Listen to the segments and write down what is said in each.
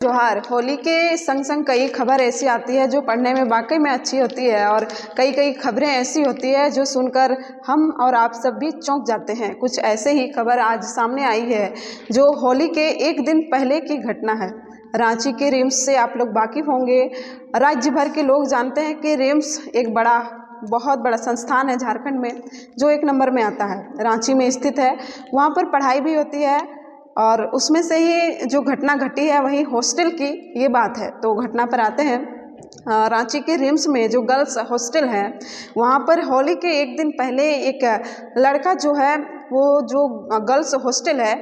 जोहार। होली के संग संग कई खबर ऐसी आती है जो पढ़ने में वाकई में अच्छी होती है और कई कई खबरें ऐसी होती है जो सुनकर हम और आप सब भी चौंक जाते हैं। कुछ ऐसे ही खबर आज सामने आई है जो होली के एक दिन पहले की घटना है। रांची के रिम्स से आप लोग वाकिफ होंगे। राज्य भर के लोग जानते हैं कि रिम्स एक बहुत बड़ा संस्थान है झारखंड में, जो 1 नंबर में आता है, रांची में स्थित है। वहाँ पर पढ़ाई भी होती है और उसमें से ही जो घटना घटी है वही हॉस्टल की ये बात है। तो घटना पर आते हैं। रांची के रिम्स में जो गर्ल्स हॉस्टल है वहाँ पर होली के एक दिन पहले एक लड़का जो है वो जो गर्ल्स हॉस्टल है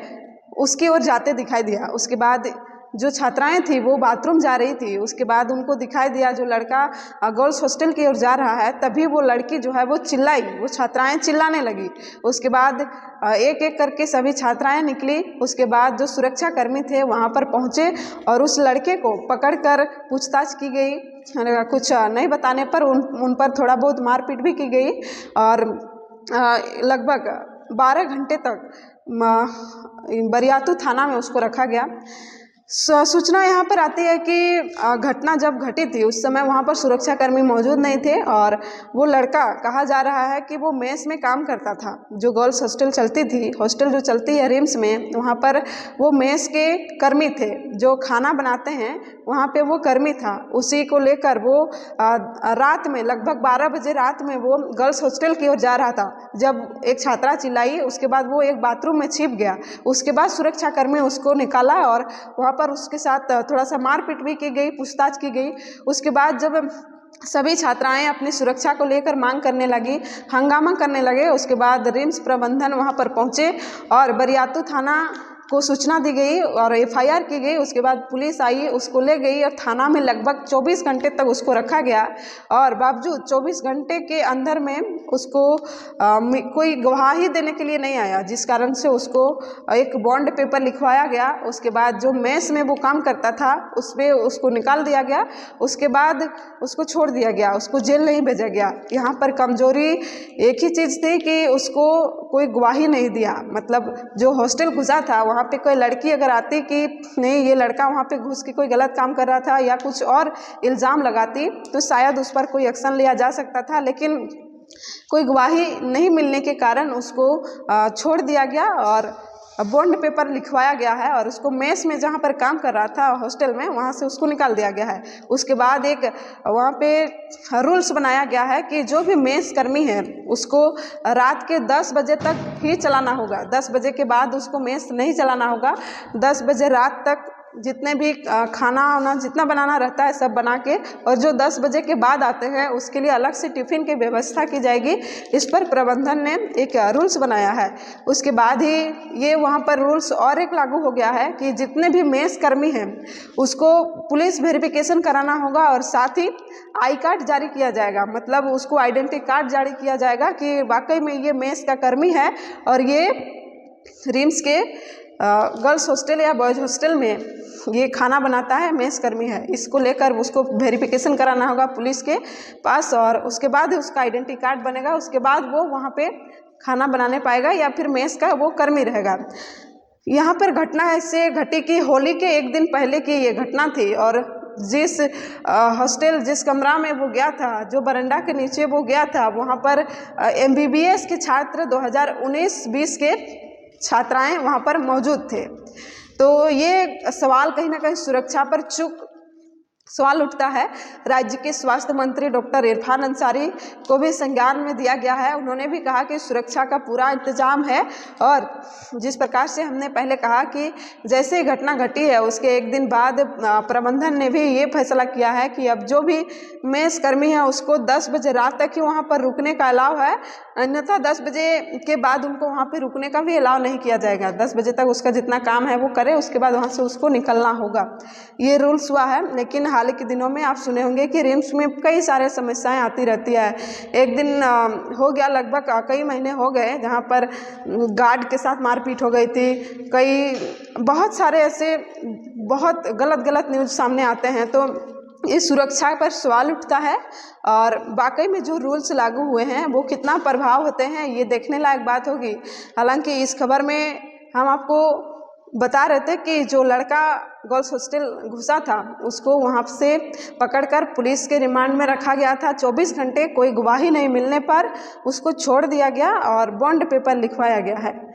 उसकी ओर जाते दिखाई दिया। उसके बाद जो छात्राएं थी वो बाथरूम जा रही थी, उसके बाद उनको दिखाई दिया जो लड़का गर्ल्स हॉस्टल की ओर जा रहा है। तभी वो लड़की जो है वो चिल्लाई, वो छात्राएं चिल्लाने लगी। उसके बाद एक एक करके सभी छात्राएं निकली। उसके बाद जो सुरक्षा कर्मी थे वहाँ पर पहुँचे और उस लड़के को पकड़कर पूछताछ की गई। कुछ नहीं बताने पर उन पर थोड़ा बहुत मारपीट भी की गई और लगभग 12 घंटे तक बरियातू थाना में उसको रखा गया। सूचना यहाँ पर आती है कि घटना जब घटी थी उस समय वहाँ पर सुरक्षाकर्मी मौजूद नहीं थे और वो लड़का कहा जा रहा है कि वो मेस में काम करता था। जो गर्ल्स हॉस्टल चलती थी, हॉस्टल जो चलती है रिम्स में, वहाँ पर वो मेस के कर्मी थे, जो खाना बनाते हैं वहाँ पे वो कर्मी था। उसी को लेकर वो रात में लगभग 12 बजे रात में वो गर्ल्स हॉस्टल की ओर जा रहा था। जब एक छात्रा चिल्लाई उसके बाद वो एक बाथरूम में छिप गया। उसके बाद सुरक्षाकर्मी उसको निकाला और वहाँ पर उसके साथ थोड़ा सा मारपीट भी की गई, पूछताछ की गई। उसके बाद जब सभी छात्राएं अपनी सुरक्षा को लेकर मांग करने लगी, हंगामा करने लगे, उसके बाद रिम्स प्रबंधन वहां पर पहुंचे और बरियातू थाना को सूचना दी गई और FIR की गई। उसके बाद पुलिस आई, उसको ले गई और थाना में लगभग 24 घंटे तक उसको रखा गया और बावजूद 24 घंटे के अंदर में उसको कोई गवाही देने के लिए नहीं आया, जिस कारण से उसको एक बॉन्ड पेपर लिखवाया गया। उसके बाद जो मेस में वो काम करता था उस पर उसको निकाल दिया गया। उसके बाद उसको छोड़ दिया गया, उसको जेल नहीं भेजा गया। यहाँ पर कमजोरी एक ही चीज़ थी कि उसको कोई गवाही नहीं दिया। मतलब जो हॉस्टल घुसा था वहाँ पे कोई लड़की अगर आती कि नहीं ये लड़का वहाँ पे घुस के कोई गलत काम कर रहा था या कुछ और इल्ज़ाम लगाती तो शायद उस पर कोई एक्शन लिया जा सकता था, लेकिन कोई गवाही नहीं मिलने के कारण उसको छोड़ दिया गया और बॉन्ड पेपर लिखवाया गया है और उसको मेस में जहाँ पर काम कर रहा था हॉस्टल में वहाँ से उसको निकाल दिया गया है। उसके बाद एक वहाँ पे रूल्स बनाया गया है कि जो भी मेस कर्मी है उसको रात के 10 बजे तक ही चलाना होगा। 10 बजे के बाद उसको मेस नहीं चलाना होगा। 10 बजे रात तक जितने भी खाना वाना जितना बनाना रहता है सब बना के, और जो 10 बजे के बाद आते हैं उसके लिए अलग से टिफ़िन की व्यवस्था की जाएगी। इस पर प्रबंधन ने एक रूल्स बनाया है। उसके बाद ही ये वहाँ पर रूल्स और एक लागू हो गया है कि जितने भी मेस कर्मी हैं उसको पुलिस वेरिफिकेशन कराना होगा और साथ ही आई कार्ड जारी किया जाएगा। मतलब उसको आइडेंटिटी कार्ड जारी किया जाएगा कि वाकई में ये मेस का कर्मी है और ये रिम्स के गर्ल्स हॉस्टल या बॉयज़ हॉस्टल में ये खाना बनाता है, मेस कर्मी है। इसको लेकर उसको वेरिफिकेशन कराना होगा पुलिस के पास और उसके बाद उसका आइडेंटिटी कार्ड बनेगा। उसके बाद वो वहाँ पे खाना बनाने पाएगा या फिर मेस का वो कर्मी रहेगा। यहाँ पर घटना ऐसे घटी कि होली के एक दिन पहले की ये घटना थी और जिस हॉस्टल जिस कमरा में वो गया था, जो बरंडा के नीचे वो गया था, वहाँ पर MBBS के छात्र 2019-20 के छात्राएं वहाँ पर मौजूद थे। तो ये सवाल कहीं ना कहीं सुरक्षा पर सवाल उठता है। राज्य के स्वास्थ्य मंत्री डॉक्टर इरफान अंसारी को भी संज्ञान में दिया गया है। उन्होंने भी कहा कि सुरक्षा का पूरा इंतजाम है और जिस प्रकार से हमने पहले कहा कि जैसे ही घटना घटी है उसके एक दिन बाद प्रबंधन ने भी ये फैसला किया है कि अब जो भी मेस कर्मी है उसको 10 बजे रात तक ही वहाँ पर रुकने का अलाव है, अन्यथा 10 बजे के बाद उनको वहाँ पर रुकने का भी अलाव नहीं किया जाएगा। 10 बजे तक उसका जितना काम है वो करे, उसके बाद वहाँ से उसको निकलना होगा। ये रूल्स हुआ है। लेकिन हाल के दिनों में आप सुने होंगे कि रिम्स में कई सारे समस्याएं आती रहती है। एक दिन हो गया, लगभग कई महीने हो गए, जहाँ पर गार्ड के साथ मारपीट हो गई थी। बहुत सारे ऐसे बहुत गलत न्यूज़ सामने आते हैं। तो इस सुरक्षा पर सवाल उठता है और वाकई में जो रूल्स लागू हुए हैं वो कितना प्रभाव होते हैं ये देखने लायक बात होगी। हालांकि इस खबर में हम आपको बता रहे थे कि जो लड़का गर्ल्स हॉस्टल घुसा था उसको वहाँ से पकड़कर पुलिस के रिमांड में रखा गया था 24 घंटे। कोई गवाही नहीं मिलने पर उसको छोड़ दिया गया और बॉन्ड पेपर लिखवाया गया है।